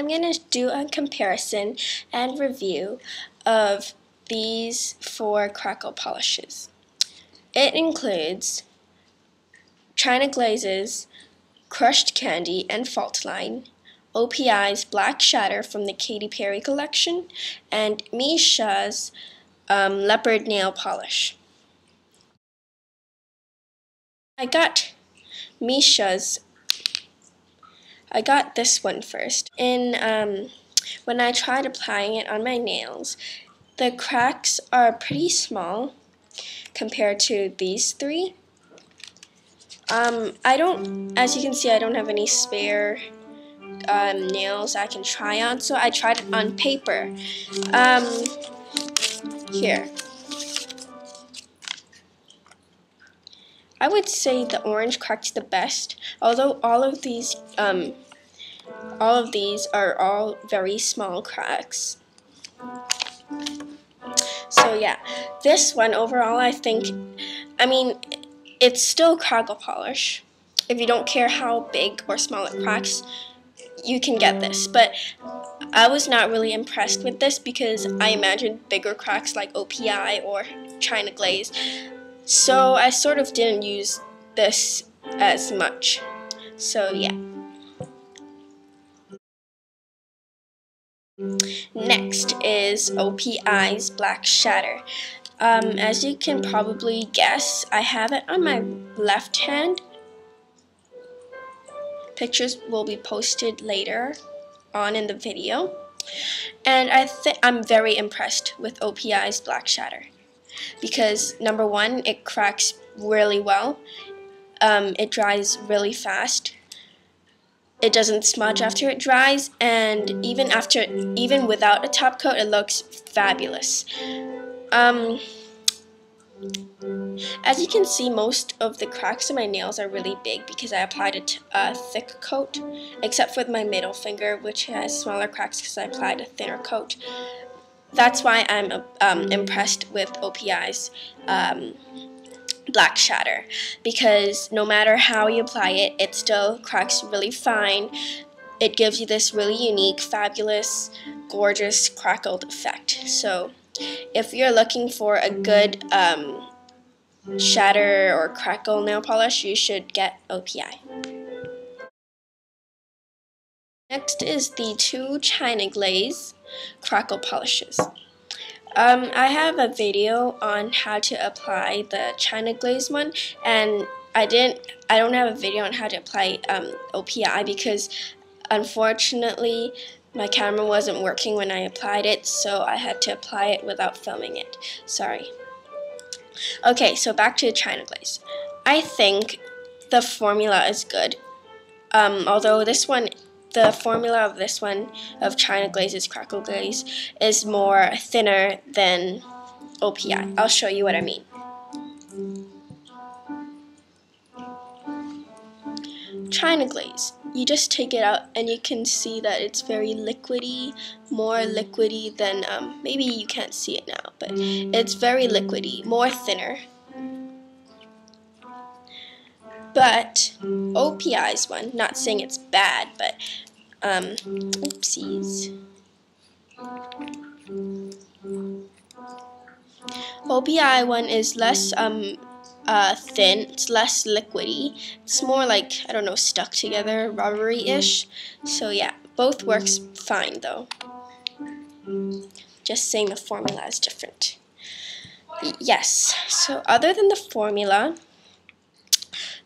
going to do a comparison and review of these 4 Crackle polishes. It includes China Glaze's Crushed Candy and Fault Line, OPI's Black Shatter from the Katy Perry collection, and Misha's Leopard Nail Polish. I got this one first. When I tried applying it on my nails, the cracks are pretty small compared to these 3. As you can see, I don't have any spare nails I can try on, so I tried it on paper. Here. I would say the orange cracked the best, although all of these are all very small cracks. So yeah, this one overall it's still Crackle polish. If you don't care how big or small it cracks, you can get this. But I was not really impressed with this because I imagined bigger cracks like OPI or China Glaze. So I sort of didn't use this as much. So yeah. Next is OPI's Black Shatter. As you can probably guess, I have it on my left hand. Pictures will be posted later on in the video. And I'm very impressed with OPI's Black Shatter because number 1, it cracks really well. It dries really fast. It doesn't smudge after it dries, and even without a top coat, it looks fabulous. As you can see, most of the cracks in my nails are really big because I applied a thick coat, except for my middle finger, which has smaller cracks because I applied a thinner coat. That's why I'm impressed with OPI's Black Shatter, because no matter how you apply it, it still cracks really fine. It gives you this really unique, fabulous, gorgeous crackled effect. So if you're looking for a good shatter or crackle nail polish, you should get OPI. Next is the 2 China Glaze Crackle polishes. I have a video on how to apply the China Glaze one, and I don't have a video on how to apply OPI because unfortunately my camera wasn't working when I applied it, so I had to apply it without filming it. Sorry. Okay, so back to China Glaze. I think the formula is good, although the formula of this one, of China Glaze's Crackle Glaze, is more thinner than OPI. I'll show you what I mean. China Glaze, you just take it out and you can see that it's very liquidy, more liquidy than, maybe you can't see it now, but it's very liquidy, more thinner. But OPI's one, not saying it's bad, but oopsies. OPI one is less thin, it's less liquidy, it's more like, I don't know, stuck together, rubbery-ish. So yeah, both works fine though. Just saying the formula is different. Yes, so other than the formula,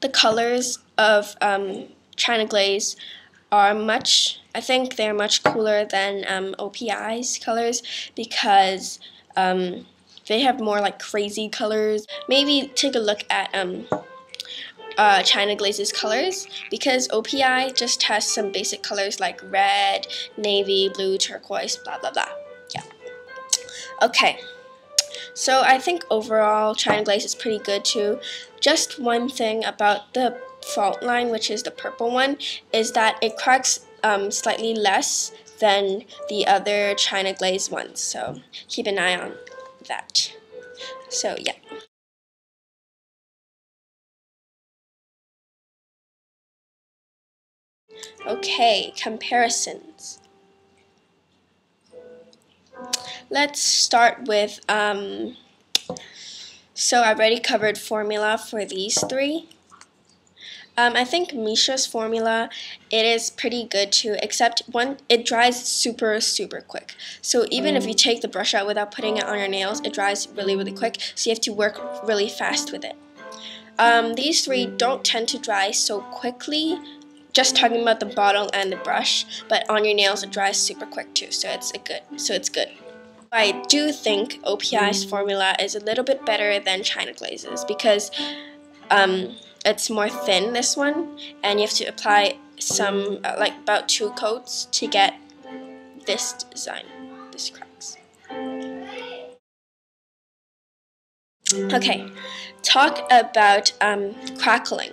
the colors of China Glaze are I think they're much cooler than OPI's colors because they have more like crazy colors. Maybe take a look at China Glaze's colors, because OPI just has some basic colors like red, navy, blue, turquoise, blah blah blah. Yeah. Okay. So I think overall China Glaze is pretty good too. Just one thing about the Fault Line, which is the purple one, is that it cracks slightly less than the other China Glaze ones. So keep an eye on that. So yeah. Okay, comparisons. let's start with, so I've already covered formula for these three. I think Misha's formula, it is pretty good too, except it dries super quick. So even if you take the brush out without putting it on your nails, it dries really quick, so you have to work really fast with it. These three don't tend to dry so quickly, just talking about the bottle and the brush, but on your nails it dries super quick too, so it's good. I do think OPI's formula is a little bit better than China Glaze's because it's more thin, this one, and you have to apply some, like about 2 coats to get this design, this cracks. Okay, talk about crackling.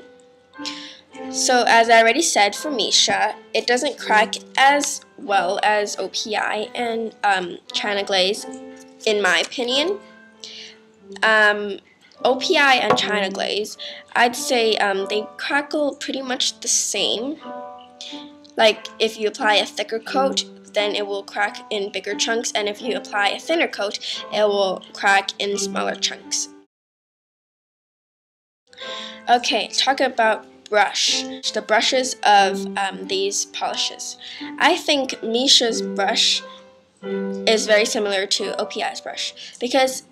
So as I already said for Misha, it doesn't crack as well as OPI and China Glaze, in my opinion. OPI and China Glaze, I'd say they crackle pretty much the same. Like if you apply a thicker coat, then it will crack in bigger chunks, and if you apply a thinner coat, it will crack in smaller chunks. Okay, talk about the brushes of these polishes. I think Misha's brush is very similar to OPI's brush because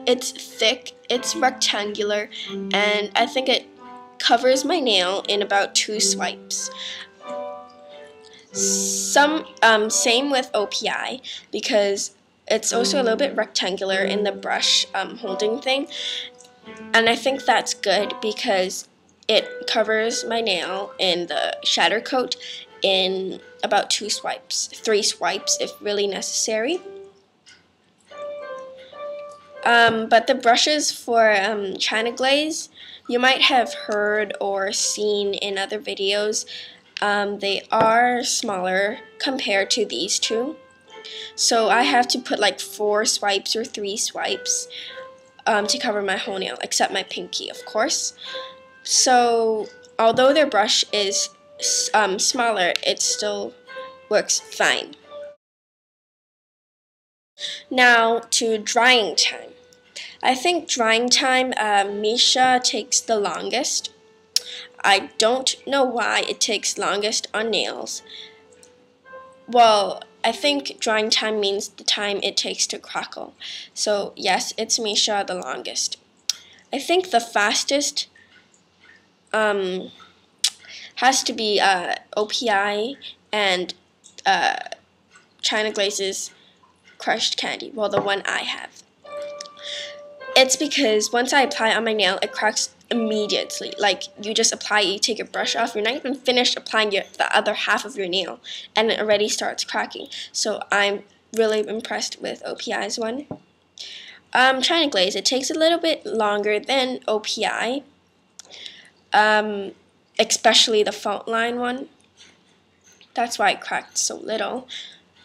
it's thick, it's rectangular, and I think it covers my nail in about 2 swipes. Same with OPI because it's also a little bit rectangular in the brush holding thing, and I think that's good because it covers my nail in the shatter coat in about 2 swipes, 3 swipes if really necessary. But the brushes for China Glaze, you might have heard or seen in other videos, they are smaller compared to these two. So I have to put like 4 swipes or 3 swipes to cover my whole nail, except my pinky, of course. So although their brush is smaller, it still works fine. Now to drying time. I think drying time, Misha takes the longest. I don't know why it takes longest on nails. Well, I think drying time means the time it takes to crackle. So yes, it's Misha the longest. I think the fastest has to be OPI and China Glaze's crushed candy. Well, the one I have. It's because once I apply it on my nail, it cracks immediately. Like, you just apply it, you take your brush off, you're not even finished applying the other half of your nail, and it already starts cracking. So I'm really impressed with OPI's one. China Glaze, it takes a little bit longer than OPI, especially the fault line one. That's why it cracked so little,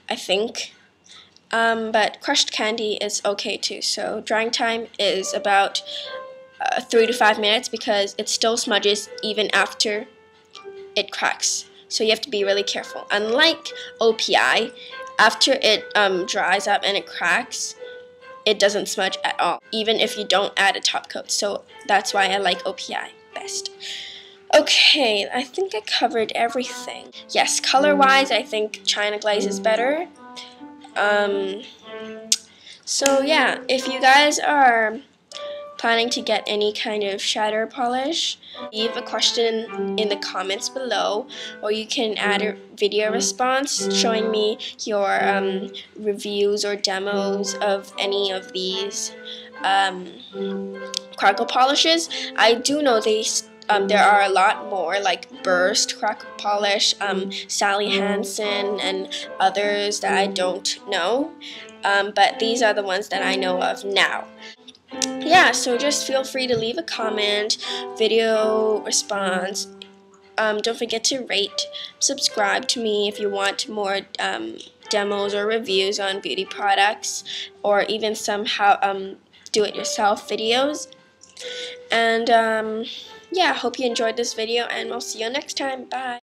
I think. But crushed candy is okay too, so drying time is about 3 to 5 minutes because it still smudges even after it cracks. So you have to be really careful. Unlike OPI, after it dries up and it cracks, it doesn't smudge at all, even if you don't add a top coat. So that's why I like OPI best. Okay, I think I covered everything. Yes, color-wise, I think China Glaze is better. So yeah, if you guys are planning to get any kind of shatter polish, leave a question in the comments below, or you can add a video response showing me your reviews or demos of any of these Crackle polishes. I do know there are a lot more, like Burst Crackle polish, Sally Hansen, and others that I don't know, but these are the ones that I know of now. Yeah, so just feel free to leave a comment, video response. Don't forget to rate, subscribe to me if you want more demos or reviews on beauty products, or even some do-it-yourself videos. And yeah, hope you enjoyed this video, and we'll see you next time. Bye.